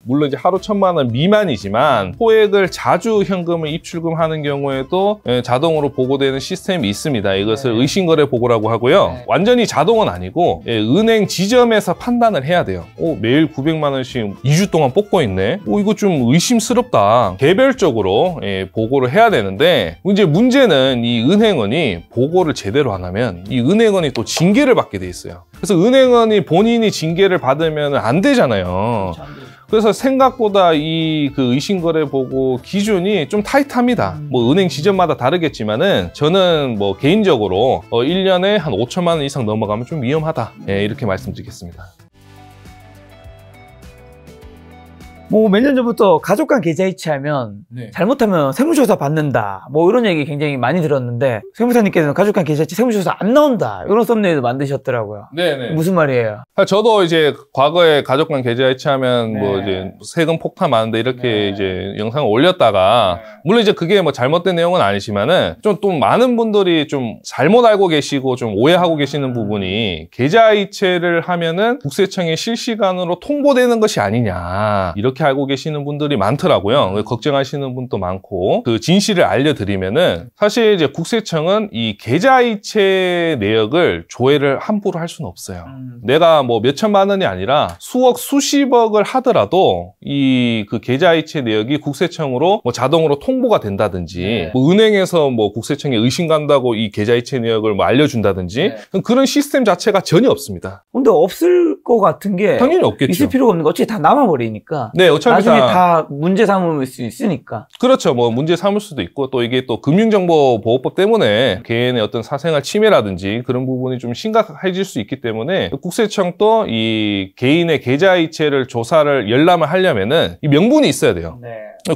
물론 이제 하루 1,000만 원 미만이지만 소액을 자주 현금을 입출금하는 경우에도 자동으로 보고되는 시스템이 있습니다. 이것을 의심거래 보고라고 하고요. 완전히 자동은 아니고 은행 지점에서 판단을 해야 돼요. 매일 900만 원씩 2주 동안 뽑고 있네. 이거 좀 의심스럽다. 개별적으로 보고를 해야 되는데 이제 문제는 이 은행원이 보고를 제대로 안 하면 이 은행원이 또 징계를 받게 돼 있어요. 그래서 은행원이 본인이 징계를 받으면 안 되잖아요. 그래서 생각보다 이 의심거래 보고 기준이 좀 타이트합니다. 뭐 은행 지점마다 다르겠지만은 저는 뭐 개인적으로 1년에 한 5천만 원 이상 넘어가면 좀 위험하다. 이렇게 말씀드리겠습니다. 뭐 몇 년 전부터 가족 간 계좌이체 하면 잘못하면 세무조사 받는다 뭐 이런 얘기 굉장히 많이 들었는데 세무사님께서는 가족 간 계좌이체 세무조사 안 나온다 이런 썸네일도 만드셨더라고요. 네네. 무슨 말이에요? 저도 이제 과거에 가족 간 계좌이체 하면 뭐 이제 세금 폭탄 많은데 이렇게 이제 영상을 올렸다가 물론 이제 그게 뭐 잘못된 내용은 아니지만은 좀 또 많은 분들이 좀 잘못 알고 계시고 좀 오해하고 계시는 부분이 계좌이체를 하면은 국세청에 실시간으로 통보되는 것이 아니냐 이렇게 알고 계시는 분들이 많더라고요. 걱정하시는 분도 많고 그 진실을 알려드리면은 사실 이제 국세청은 이 계좌이체 내역을 조회를 함부로 할 수는 없어요. 내가 뭐 몇천만 원이 아니라 수억 수십억을 하더라도 이 계좌이체 내역이 국세청으로 뭐 자동으로 통보가 된다든지 뭐 은행에서 뭐 국세청에 의심 간다고 이 계좌이체 내역을 뭐 알려준다든지 그런 시스템 자체가 전혀 없습니다. 근데 없을 것 같은 게 당연히 없겠죠. 있을 필요가 없는 거 어차피 다 남아버리니까. 어차피 나중에 다 문제 삼을 수 있으니까. 그렇죠. 뭐 문제 삼을 수도 있고 또 이게 또 금융정보보호법 때문에 개인의 어떤 사생활 침해라든지 그런 부분이 좀 심각해질 수 있기 때문에 국세청도 이 개인의 계좌이체를 조사를 열람을 하려면은 이 명분이 있어야 돼요.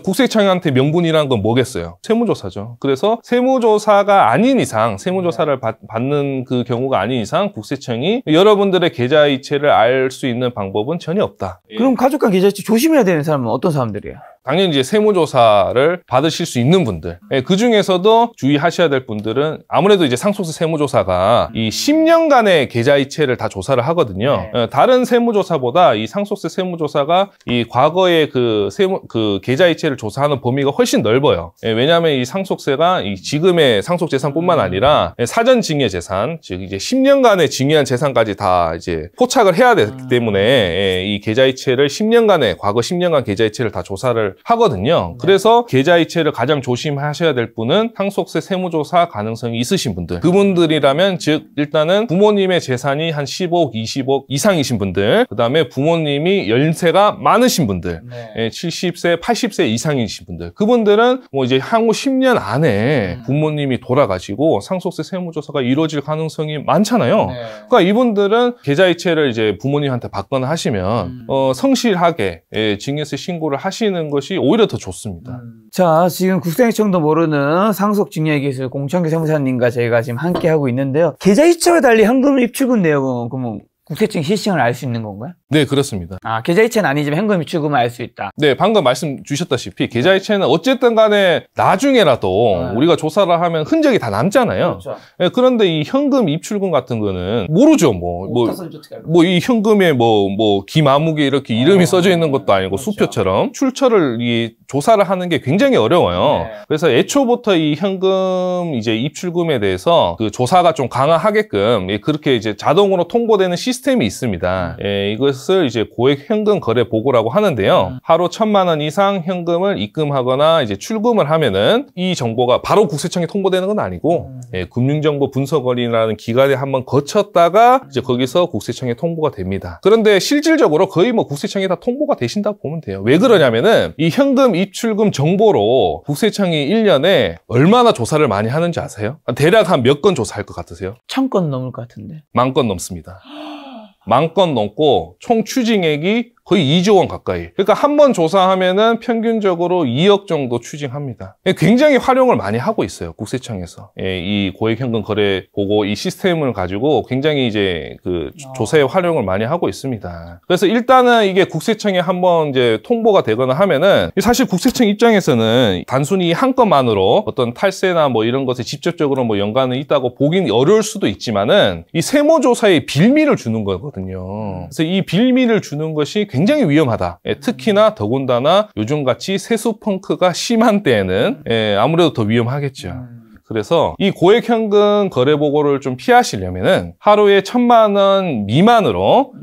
국세청한테 명분이란 건 뭐겠어요? 세무조사죠. 그래서 세무조사가 아닌 이상, 세무조사를 받는 그 경우가 아닌 이상 국세청이 여러분들의 계좌이체를 알 수 있는 방법은 전혀 없다. 그럼 가족 간 계좌이체 조심해야 되는 사람은 어떤 사람들이에요? 당연히 이제 세무조사를 받으실 수 있는 분들, 그 중에서도 주의하셔야 될 분들은 아무래도 이제 상속세 세무조사가 이 10년간의 계좌이체를 다 조사를 하거든요. 다른 세무조사보다 이 상속세 세무조사가 이 과거의 그 계좌이체를 조사하는 범위가 훨씬 넓어요. 왜냐하면 이 상속세가 이 지금의 상속재산뿐만 아니라 사전 증여재산, 즉 이제 10년간의 증여한 재산까지 다 이제 포착을 해야 되기 때문에 이 계좌이체를 10년간의 과거 10년간 계좌이체를 다 조사를 하거든요. 그래서 계좌이체를 가장 조심하셔야 될 분은 상속세 세무조사 가능성이 있으신 분들. 그분들이라면 즉 일단은 부모님의 재산이 한 10억, 20억 이상이신 분들, 그 다음에 부모님이 연세가 많으신 분들, 70세, 80세 이상이신 분들. 그분들은 뭐 이제 향후 10년 안에 부모님이 돌아가시고 상속세 세무조사가 이루어질 가능성이 많잖아요. 그러니까 이분들은 계좌이체를 이제 부모님한테 받거나 하시면 성실하게 증여세 신고를 하시는 것이 오히려 더 좋습니다. 자, 지금 국세청도 모르는 상속증여기술 공창규 세무사님과 저희가 지금 함께 하고 있는데요. 계좌이체와 달리 현금 입출금 내역은 그러면 국세청 실시간을 알 수 있는 건가요? 네, 그렇습니다. 계좌이체는 아니지만 현금 입출금을 알 수 있다. 네, 방금 말씀 주셨다시피 계좌이체는 어쨌든 간에 나중에라도 우리가 조사를 하면 흔적이 다 남잖아요. 그렇죠. 네, 그런데 이 현금 입출금 같은 거는 모르죠. 이 현금에 김아무개 이렇게 이름이 써져 있는 것도 아니고 수표처럼 출처를 조사를 하는 게 굉장히 어려워요. 그래서 애초부터 이 현금 이제 입출금에 대해서 그 조사가 좀 강화하게끔 그렇게 이제 자동으로 통보되는 시스템이 있습니다. 이것을 이제 고액 현금 거래 보고라고 하는데요. 하루 1,000만 원 이상 현금을 입금하거나 이제 출금을 하면은 이 정보가 바로 국세청에 통보되는 건 아니고 금융정보 분석원이라는 기관에 한번 거쳤다가 이제 거기서 국세청에 통보가 됩니다. 그런데 실질적으로 거의 뭐 국세청에 다 통보가 되신다고 보면 돼요. 왜 그러냐면은 이 현금 입출금 정보로 국세청이 1년에 얼마나 조사를 많이 하는지 아세요? 대략 한 몇 건 조사할 것 같으세요? 1,000건 넘을 것 같은데. 10,000건 넘습니다. 10,000건 넘고 총 추징액이 거의 2조 원 가까이. 그러니까 한 번 조사하면은 평균적으로 2억 정도 추징합니다. 굉장히 활용을 많이 하고 있어요. 국세청에서. 이 고액 현금 거래 보고 이 시스템을 가지고 굉장히 이제 조사에 활용을 많이 하고 있습니다. 그래서 일단은 이게 국세청에 한번 이제 통보가 되거나 하면은 사실 국세청 입장에서는 단순히 한 건만으로 어떤 탈세나 뭐 이런 것에 직접적으로 뭐 연관이 있다고 보긴 어려울 수도 있지만은 이 세무조사에 빌미를 주는 거거든요. 그래서 이 빌미를 주는 것이 굉장히 위험하다. 특히나 더군다나 요즘같이 세수 펑크가 심한 때에는 아무래도 더 위험하겠죠. 그래서 이 고액 현금 거래 보고를 좀 피하시려면은 하루에 1,000만 원 미만으로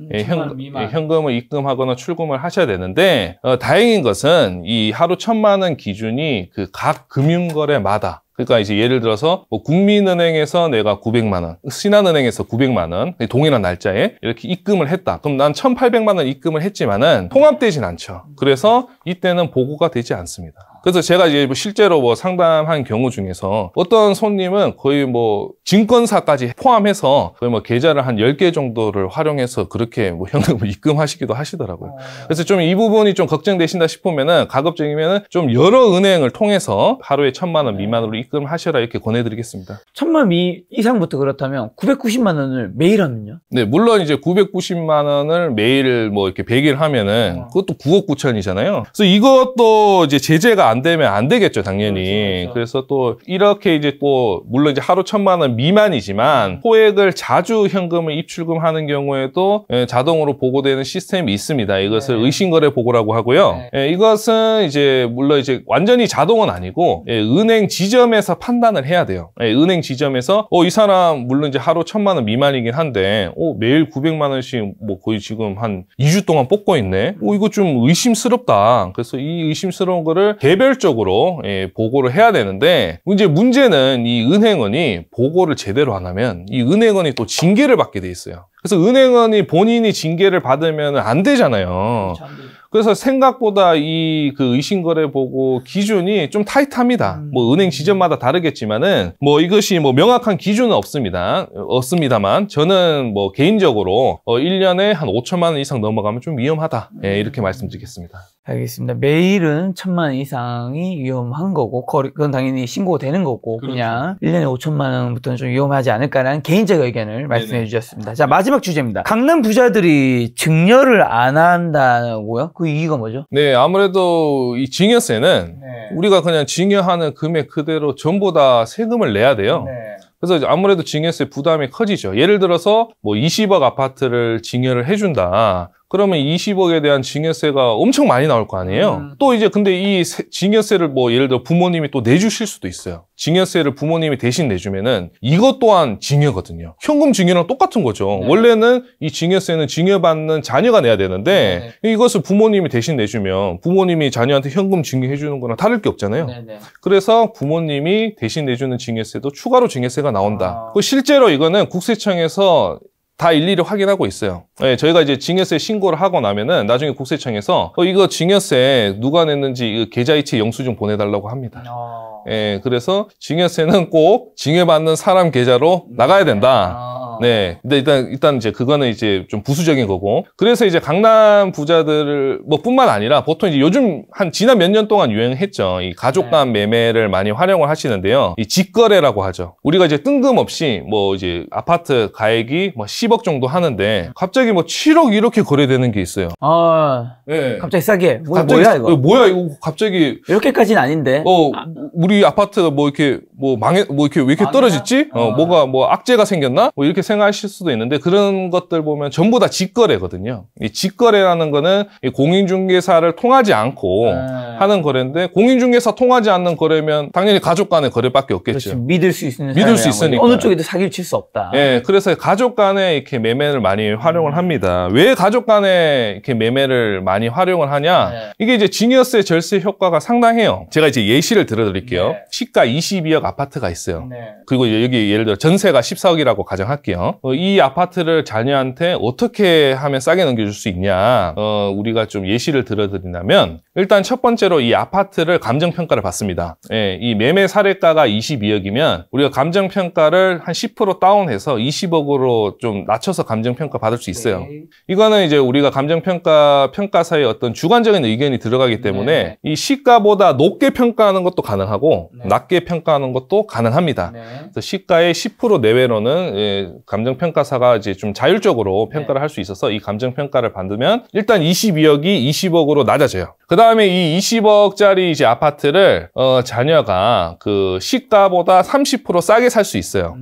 현금을 입금하거나 출금을 하셔야 되는데 다행인 것은 이 하루 1,000만 원 기준이 그 각 금융거래마다, 그러니까 이제 예를 들어서 뭐 국민은행에서 내가 900만 원, 신한은행에서 900만 원 동일한 날짜에 이렇게 입금을 했다. 그럼 난 1,800만 원 입금을 했지만은 통합되진 않죠. 그래서 이때는 보고가 되지 않습니다. 그래서 제가 이제 실제로 뭐 상담한 경우 중에서 어떤 손님은 거의 뭐 증권사까지 포함해서 거의 뭐 계좌를 한 10개 정도를 활용해서 그렇게 뭐 현금을 입금하시기도 하시더라고요. 그래서 좀 이 부분이 좀 걱정되신다 싶으면은 가급적이면은 좀 여러 은행을 통해서 하루에 1,000만 원 미만으로 입금을 하셔라 이렇게 권해드리겠습니다. 1,000만 이상부터 그렇다면 990만 원을 매일 하면요? 네, 물론 이제 990만 원을 매일 뭐 이렇게 100일 하면은 그것도 9억 9천이잖아요. 그래서 이것도 이제 제재가 안 되면 안 되겠죠, 당연히. 그래서 또 이렇게 이제 또 물론 이제 하루 1,000만 원 미만이지만 소액을 자주 현금을 입출금하는 경우에도 자동으로 보고되는 시스템이 있습니다. 이것을 의심거래 보고라고 하고요. 이것은 이제 물론 이제 완전히 자동은 아니고 은행 지점에서 판단을 해야 돼요. 은행 지점에서 이 사람 물론 이제 하루 1,000만 원 미만이긴 한데 매일 900만 원씩 뭐 거의 지금 한 2주 동안 뽑고 있네. 이거 좀 의심스럽다. 그래서 이 의심스러운 거를 개별적으로 보고를 해야 되는데 이제 문제는 이 은행원이 보고를 제대로 안 하면 이 은행원이 또 징계를 받게 돼 있어요. 그래서 은행원이 본인이 징계를 받으면 안 되잖아요. 그래서 생각보다 이 그 의심거래 보고 기준이 좀 타이트합니다. 뭐 은행 지점마다 다르겠지만은 뭐 이것이 뭐 명확한 기준은 없습니다만 저는 뭐 개인적으로 1년에 한 5천만 원 이상 넘어가면 좀 위험하다. 이렇게 말씀드리겠습니다. 알겠습니다. 매일은 1,000만 원 이상이 위험한 거고 그건 당연히 신고가 되는 거고 그렇죠. 그냥 1년에 5천만 원부터는 좀 위험하지 않을까라는 개인적 의견을 말씀해 주셨습니다. 자, 마지막 주제입니다. 강남 부자들이 증여를 안 한다고요? 그 이유가 뭐죠? 네, 아무래도 이 증여세는 우리가 그냥 증여하는 금액 그대로 전부 다 세금을 내야 돼요. 그래서 아무래도 증여세 부담이 커지죠. 예를 들어서 뭐 20억 아파트를 증여를 해준다. 그러면 20억에 대한 증여세가 엄청 많이 나올 거 아니에요. 또 이제 근데 이 증여세를 뭐 예를 들어 부모님이 또 내주실 수도 있어요. 증여세를 부모님이 대신 내주면은 이것 또한 증여거든요. 현금 증여랑 똑같은 거죠. 원래는 이 증여세는 증여받는 자녀가 내야 되는데 이것을 부모님이 대신 내주면 부모님이 자녀한테 현금 증여해 주는 거랑 다를 게 없잖아요. 그래서 부모님이 대신 내주는 증여세도 추가로 증여세가 나온다. 실제로 이거는 국세청에서 다 일일이 확인하고 있어요. 저희가 이제 증여세 신고를 하고 나면은 나중에 국세청에서 이거 증여세 누가 냈는지 계좌이체 영수증 보내달라고 합니다. 그래서 증여세는 꼭 증여받는 사람 계좌로 나가야 된다. 네. 근데 일단 이제 그거는 이제 좀 부수적인 거고. 그래서 이제 강남 부자들 뭐 뿐만 아니라 보통 이제 요즘 지난 몇 년 동안 유행했죠. 이 가족 간 매매를 많이 활용을 하시는데요. 이 직거래라고 하죠. 우리가 이제 뜬금없이 뭐 이제 아파트 가액이 뭐 10억 정도 하는데 갑자기 뭐 7억 이렇게 거래되는 게 있어요. 네. 갑자기 싸게. 갑자기, 뭐야 이거? 뭐야 이거 갑자기 이렇게까지는 아닌데. 우리 아파트가 뭐 이렇게 뭐 이렇게 왜 이렇게 떨어졌지? 뭐가 뭐 악재가 생겼나? 뭐 이렇게 생각하실 수도 있는데 그런 것들 보면 전부 다 직거래거든요. 이 직거래라는 거는 이 공인중개사를 통하지 않고 하는 거래인데 공인중개사 통하지 않는 거래면 당연히 가족 간의 거래밖에 없겠죠. 그렇지. 믿을 수 있으니까. 어느 쪽에도 사기를 칠 수 없다. 그래서 가족 간에 이렇게 매매를 많이 활용을 합니다. 왜 가족 간에 이렇게 매매를 많이 활용을 하냐? 이게 이제 증여세 절세 효과가 상당해요. 제가 이제 예시를 들어드릴게요. 시가 22억 아파트가 있어요. 그리고 여기 예를 들어 전세가 14억이라고 가정할게요. 이 아파트를 자녀한테 어떻게 하면 싸게 넘겨줄 수 있냐? 우리가 좀 예시를 들어드린다면 일단 첫 번째로 이 아파트를 감정평가를 받습니다. 이 매매 사례가가 22억이면 우리가 감정평가를 한 10% 다운해서 20억으로 좀 낮춰서 감정평가 받을 수 있어요. 이거는 이제 우리가 감정평가사의 어떤 주관적인 의견이 들어가기 때문에 이 시가보다 높게 평가하는 것도 가능하고 낮게 평가하는 것도 가능합니다. 그래서 시가의 10% 내외로는 감정평가사가 이제 좀 자율적으로 평가를 할 수 있어서 이 감정평가를 받으면 일단 22억이 20억으로 낮아져요. 그 다음에 이 20억짜리 이제 아파트를 자녀가 그 시가보다 30% 싸게 살 수 있어요.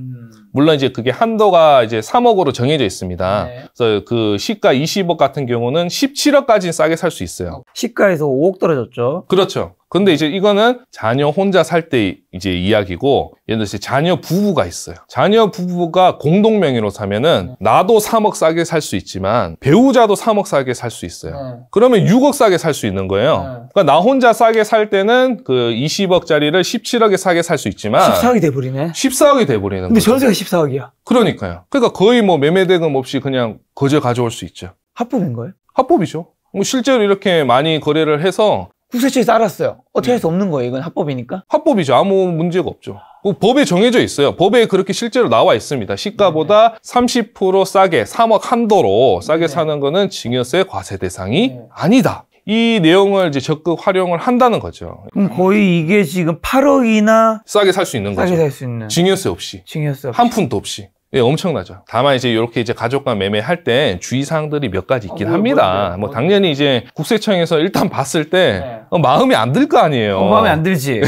물론 이제 그게 한도가 이제 3억으로 정해져 있습니다. 네. 그래서 그 시가 20억 같은 경우는 17억까지 싸게 살 수 있어요. 시가에서 5억 떨어졌죠. 그렇죠. 근데 이제 이거는 자녀 혼자 살 때 이제 이야기고, 예를 들어서 자녀 부부가 있어요. 자녀 부부가 공동 명의로 사면은 나도 3억 싸게 살 수 있지만 배우자도 3억 싸게 살 수 있어요. 그러면 6억 싸게 살 수 있는 거예요. 그러니까 나 혼자 싸게 살 때는 그 20억짜리를 17억에 싸게 살 수 있지만 14억이 돼버리네. 14억이 돼버리는 근데 거죠. 전세가 14억이야. 그러니까요. 그러니까 거의 뭐 매매대금 없이 그냥 거저 가져올 수 있죠. 합법인 거예요? 합법이죠. 뭐 실제로 이렇게 많이 거래를 해서 국세청에서 알았어요. 어떻게 할 수 없는 거예요. 이건 합법이니까. 합법이죠. 아무 문제가 없죠. 법에 정해져 있어요. 법에 그렇게 실제로 나와 있습니다. 시가보다 30% 싸게 3억 한도로 싸게 사는 거는 증여세 과세 대상이 아니다. 이 내용을 이제 적극 활용을 한다는 거죠. 그럼 거의 이게 지금 8억이나 싸게 살 수 있는 거죠. 싸게 살 수 있는. 증여세 없이. 증여세 없이. 한 푼도 없이. 예, 엄청나죠. 다만 이제 이렇게 이제 가족 간 매매할 때 주의사항들이 몇 가지 있긴 합니다. 뭐 당연히 이제 국세청에서 일단 봤을 때 마음에 안 들 거 아니에요. 마음에 안 들지.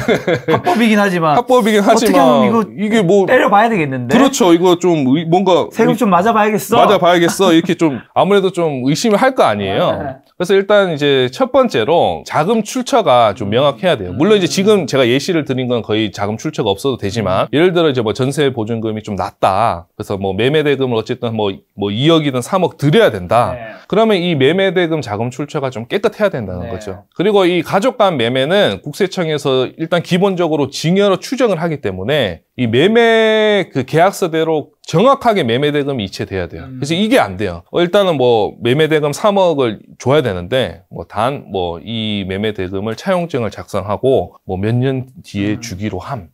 합법이긴 하지만. 합법이긴 하지만 어떻게 하면 이게 뭐 때려봐야 되겠는데. 그렇죠. 이거 좀 뭔가 세금 좀 맞아봐야겠어. 맞아봐야겠어. 이렇게 좀 아무래도 좀 의심을 할 거 아니에요. 그래서 일단 이제 첫 번째로 자금 출처가 좀 명확해야 돼요. 물론 이제 지금 제가 예시를 드린 건 거의 자금 출처가 없어도 되지만, 예를 들어 이제 뭐 전세 보증금이 좀 낮다. 그래서 뭐 매매대금을 어쨌든 뭐 2억이든 3억 드려야 된다. 그러면 이 매매대금 자금 출처가 좀 깨끗해야 된다는 거죠. 그리고 이 가족 간 매매는 국세청에서 일단 기본적으로 증여로 추정을 하기 때문에 이 매매 그 계약서대로 정확하게 매매대금이 이체돼야 돼요. 그래서 이게 안 돼요. 일단은 뭐 매매대금 3억을 줘야 되는데 뭐 이 매매대금을 차용증을 작성하고 뭐 몇 년 뒤에 주기로 함.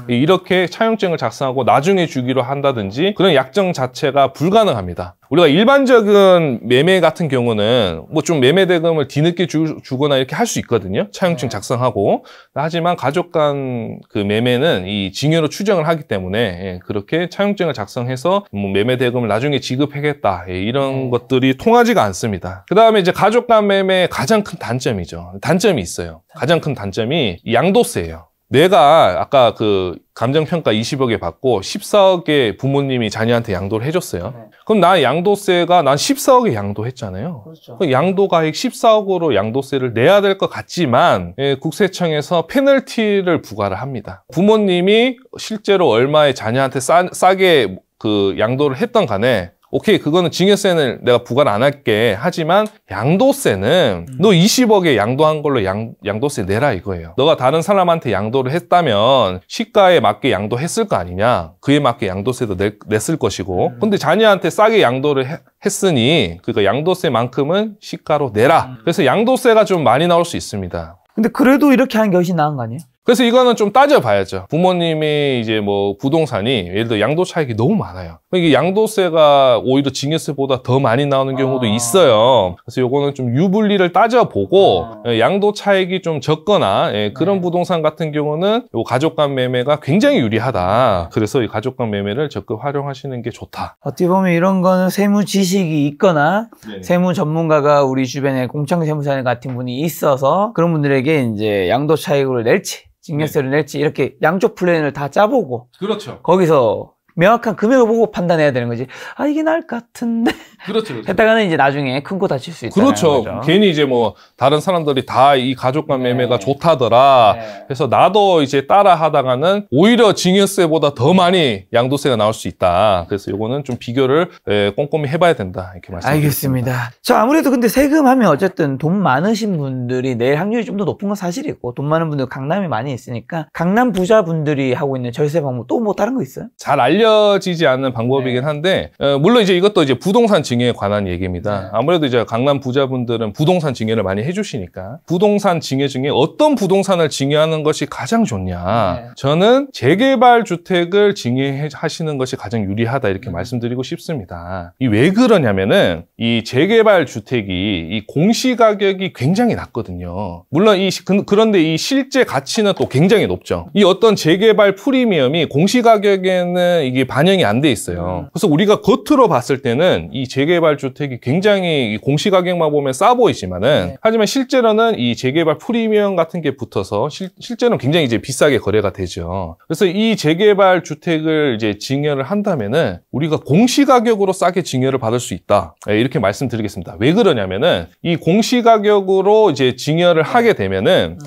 이렇게 차용증을 작성하고 나중에 주기로 한다든지 그런 약정 자체가 불가능합니다. 우리가 일반적인 매매 같은 경우는 뭐 좀 매매대금을 뒤늦게 주거나 이렇게 할 수 있거든요. 차용증 작성하고. 하지만 가족 간 그 매매는 이 증여로 추정을 하기 때문에 그렇게 차용증을 작성해서 뭐 매매대금을 나중에 지급하겠다. 이런 것들이 통하지가 않습니다. 그 다음에 이제 가족 간 매매의 가장 큰 단점이죠. 단점이 있어요. 가장 큰 단점이 양도세예요. 내가 아까 그 감정평가 20억에 받고 14억에 부모님이 자녀한테 양도를 해줬어요. 그럼 난 14억에 양도했잖아요. 그렇죠. 그 양도가액 14억으로 양도세를 내야 될 것 같지만 국세청에서 페널티를 부과를 합니다. 부모님이 실제로 얼마에 자녀한테 싸게 그 양도를 했던 간에 오케이, 그거는 증여세는 내가 부과를 안 할게. 하지만 양도세는 너 20억에 양도한 걸로 양도세 내라 이거예요. 너가 다른 사람한테 양도를 했다면 시가에 맞게 양도했을 거 아니냐. 그에 맞게 양도세도 냈을 것이고. 근데 자녀한테 싸게 양도를 했으니 그러니까 양도세만큼은 시가로 내라. 그래서 양도세가 좀 많이 나올 수 있습니다. 근데 그래도 이렇게 하는 게 훨씬 나은 거 아니에요? 그래서 이거는 좀 따져봐야죠. 부모님이 이제 뭐 부동산이 예를 들어 양도 차익이 너무 많아요. 이게 양도세가 오히려 증여세보다 더 많이 나오는 경우도 있어요. 그래서 요거는 좀 유불리를 따져보고 양도 차익이 좀 적거나 그런 부동산 같은 경우는 요 가족 간 매매가 굉장히 유리하다. 그래서 이 가족 간 매매를 적극 활용하시는 게 좋다. 어떻게 보면 이런 거는 세무 지식이 있거나 세무 전문가가 우리 주변에 공청세무사님 같은 분이 있어서 그런 분들에게 이제 양도 차익을 낼지 증여세를 낼지 이렇게 양쪽 플랜을 다 짜보고 그렇죠. 거기서 명확한 금액을 보고 판단해야 되는 거지. 아, 이게 나을 것 같은데. 그렇죠. 했다가는 이제 나중에 큰 거 다칠 수 있다. 그렇죠. 괜히 이제 뭐 다른 사람들이 다 이 가족 간 매매가 좋다더라. 그래서 나도 이제 따라 하다가는 오히려 증여세보다 더 많이 양도세가 나올 수 있다. 그래서 요거는 좀 비교를 꼼꼼히 해봐야 된다. 이렇게 말씀드립니다. 알겠습니다. 자, 아무래도 근데 세금 하면 어쨌든 돈 많으신 분들이 낼 확률이 좀 더 높은 건 사실이고 돈 많은 분들 강남에 많이 있으니까 강남 부자분들이 하고 있는 절세 방법 또 뭐 다른 거 있어요? 잘 알려지지 않는 방법이긴 한데 물론 이제 이것도 이제 부동산 증여에 관한 얘기입니다. 아무래도 이제 강남 부자분들은 부동산 증여를 많이 해주시니까 부동산 증여 중에 어떤 부동산을 증여하는 것이 가장 좋냐? 저는 재개발 주택을 증여하시는 것이 가장 유리하다 이렇게 말씀드리고 싶습니다. 이 왜 그러냐면은 이 재개발 주택이 이 공시 가격이 굉장히 낮거든요. 물론 그런데 이 실제 가치는 또 굉장히 높죠. 이 어떤 재개발 프리미엄이 공시 가격에는 이게 반영이 안 돼 있어요. 그래서 우리가 겉으로 봤을 때는 이 재개발 주택이 굉장히 공시가격만 보면 싸 보이지만은 하지만 실제로는 이 재개발 프리미엄 같은 게 붙어서 실제로는 굉장히 이제 비싸게 거래가 되죠. 그래서 이 재개발 주택을 이제 증여를 한다면은 우리가 공시가격으로 싸게 증여를 받을 수 있다. 이렇게 말씀드리겠습니다. 왜 그러냐면은 이 공시가격으로 이제 증여를 하게 되면은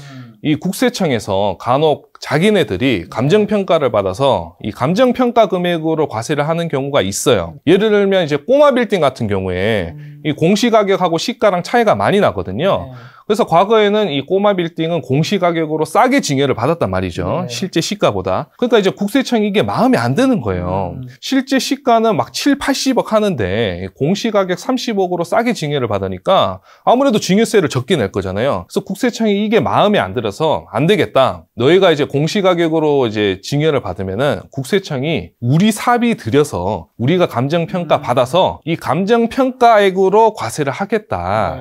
이 국세청에서 간혹 자기네들이 감정평가를 받아서 이 감정평가 금액으로 과세를 하는 경우가 있어요. 예를 들면 이제 꼬마 빌딩 같은 경우에 이 공시가격하고 시가랑 차이가 많이 나거든요. 그래서 과거에는 이 꼬마 빌딩은 공시가격으로 싸게 증여를 받았단 말이죠. 실제 시가보다. 그러니까 이제 국세청이 이게 마음에 안 드는 거예요. 실제 시가는 막 7, 80억 하는데 공시가격 30억으로 싸게 증여를 받으니까 아무래도 증여세를 적게 낼 거잖아요. 그래서 국세청이 이게 마음에 안 들어서 안 되겠다. 너희가 이제 공시가격으로 이제 증여를 받으면은 국세청이 우리 사비 들여서 우리가 감정평가 받아서 이 감정평가액으로 과세를 하겠다.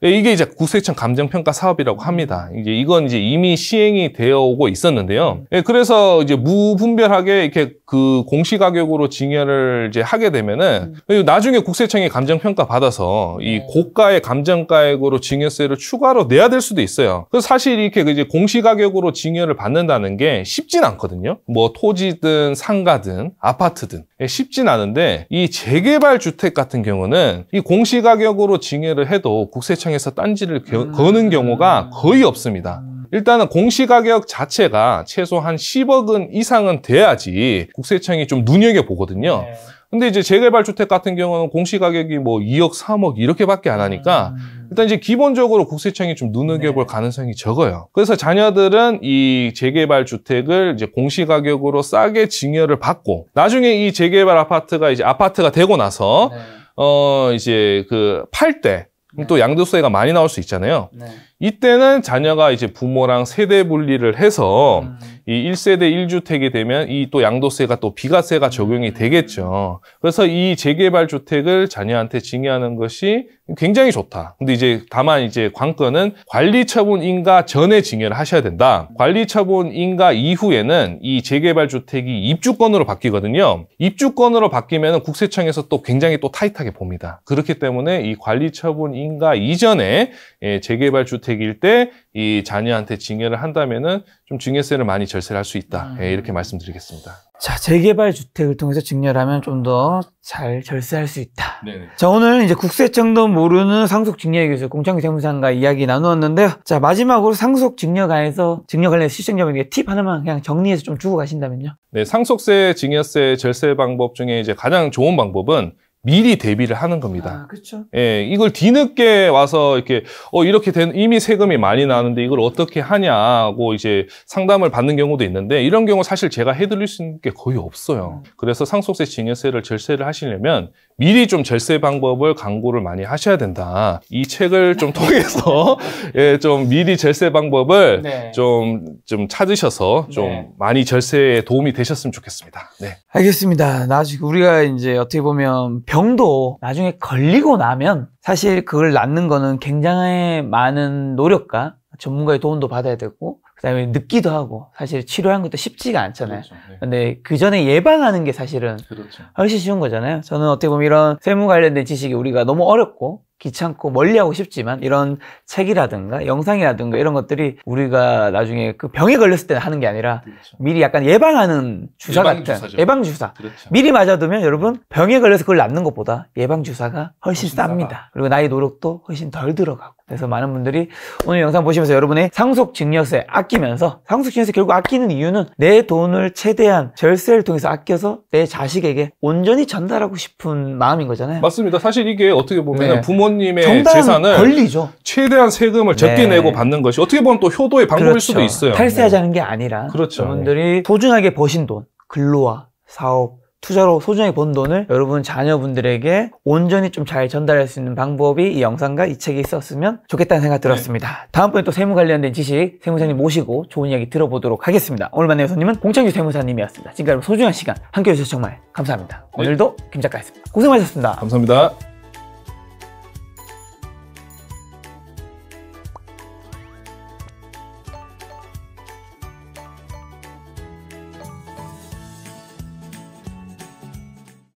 이게 이제 국세청 감정평가 사업이라고 합니다. 이건 이제 이미 시행이 되어 오고 있었는데요. 그래서 이제 무분별하게 이렇게 그 공시가격으로 증여를 이제 하게 되면은 나중에 국세청이 감정평가 받아서 이 고가의 감정가액으로 증여세를 추가로 내야 될 수도 있어요. 그래서 사실 이렇게 이제 공시가격으로 증여를 받는다는 게 쉽진 않거든요. 뭐 토지든 상가든 아파트든 쉽진 않은데 이 재개발 주택 같은 경우는 이 공시가격으로 증여를 해도 국세청에서 딴지를 거는 경우가 거의 없습니다. 일단은 공시가격 자체가 최소한 10억 원 이상은 돼야지 국세청이 좀 눈여겨보거든요. 근데 이제 재개발 주택 같은 경우는 공시가격이 뭐 2억, 3억 이렇게밖에 안 하니까 일단 이제 기본적으로 국세청이 좀 눈여겨볼 가능성이 적어요. 그래서 자녀들은 이 재개발 주택을 이제 공시가격으로 싸게 증여를 받고 나중에 이 재개발 아파트가 이제 아파트가 되고 나서 이제 그 팔 때 또 양도세가 많이 나올 수 있잖아요. 이때는 자녀가 이제 부모랑 세대 분리를 해서 이 1세대 1주택이 되면 이 또 양도세가 또 비과세가 적용이 되겠죠. 그래서 이 재개발 주택을 자녀한테 증여하는 것이 굉장히 좋다. 근데 이제 다만 이제 관건은 관리처분 인가 전에 증여를 하셔야 된다. 관리처분 인가 이후에는 이 재개발 주택이 입주권으로 바뀌거든요. 입주권으로 바뀌면 국세청에서 또 굉장히 또 타이트하게 봅니다. 그렇기 때문에 이 관리처분 인가 이전에 재개발 주택일 때 이 자녀한테 증여를 한다면은 좀 증여세를 많이 절세를 할 수 있다. 이렇게 말씀드리겠습니다. 자, 재개발 주택을 통해서 증여를 하면 좀 더 잘 절세할 수 있다. 네네. 자, 오늘 이제 국세청도 모르는 상속 증여에 대해서 공창규 세무사님과 이야기 나누었는데요. 자, 마지막으로 상속 증여가에서 증여 관련 시청자분에게 팁 하나만 그냥 정리해서 좀 주고 가신다면요. 네, 상속세, 증여세 절세 방법 중에 이제 가장 좋은 방법은 미리 대비를 하는 겁니다. 그렇죠. 예, 이걸 뒤늦게 와서 이렇게 이렇게 된 이미 세금이 많이 나는데 이걸 어떻게 하냐고 이제 상담을 받는 경우도 있는데 이런 경우 사실 제가 해드릴 수 있는 게 거의 없어요. 그래서 상속세, 증여세를 절세를 하시려면 미리 좀 절세 방법을 강구를 많이 하셔야 된다. 이 책을 좀 통해서 예, 좀 미리 절세 방법을 좀 찾으셔서 좀 많이 절세에 도움이 되셨으면 좋겠습니다. 네. 알겠습니다. 나중에 우리가 이제 어떻게 보면 병도 나중에 걸리고 나면 사실 그걸 낫는 거는 굉장히 많은 노력과 전문가의 도움도 받아야 되고 그다음에 늙기도 하고 사실 치료하는 것도 쉽지가 않잖아요. 그렇죠. 근데 그 전에 예방하는 게 사실은 훨씬 쉬운 거잖아요. 저는 어떻게 보면 이런 세무 관련된 지식이 우리가 너무 어렵고 귀찮고 멀리하고 싶지만 이런 책이라든가 영상이라든가 이런 것들이 우리가 나중에 그 병에 걸렸을 때 하는 게 아니라 미리 약간 예방하는 주사 같은 예방주사. 미리 맞아두면 여러분 병에 걸려서 그걸 낫는 것보다 예방주사가 훨씬 쌉니다. 그리고 나의 노력도 훨씬 덜 들어가고. 그래서 많은 분들이 오늘 영상 보시면서 여러분의 상속증여세 아끼면서 상속증여세 결국 아끼는 이유는 내 돈을 최대한 절세를 통해서 아껴서 내 자식에게 온전히 전달하고 싶은 마음인 거잖아요. 맞습니다. 사실 이게 어떻게 보면 부모님의 재산을 권리죠. 최대한 세금을 적게 내고 받는 것이 어떻게 보면 또 효도의 방법일 수도 있어요. 탈세하자는 게 아니라 여러분들이 소중하게 버신 돈, 근로와 사업, 투자로 소중하게 번 돈을 여러분 자녀분들에게 온전히 좀 잘 전달할 수 있는 방법이 이 영상과 이 책에 있었으면 좋겠다는 생각 들었습니다. 다음번에 또 세무 관련된 지식 세무사님 모시고 좋은 이야기 들어보도록 하겠습니다. 오늘 만난 손님은 공창규 세무사님이었습니다. 지금까지 소중한 시간 함께해 주셔서 정말 감사합니다. 오늘도 김 작가였습니다. 고생 많으셨습니다. 감사합니다.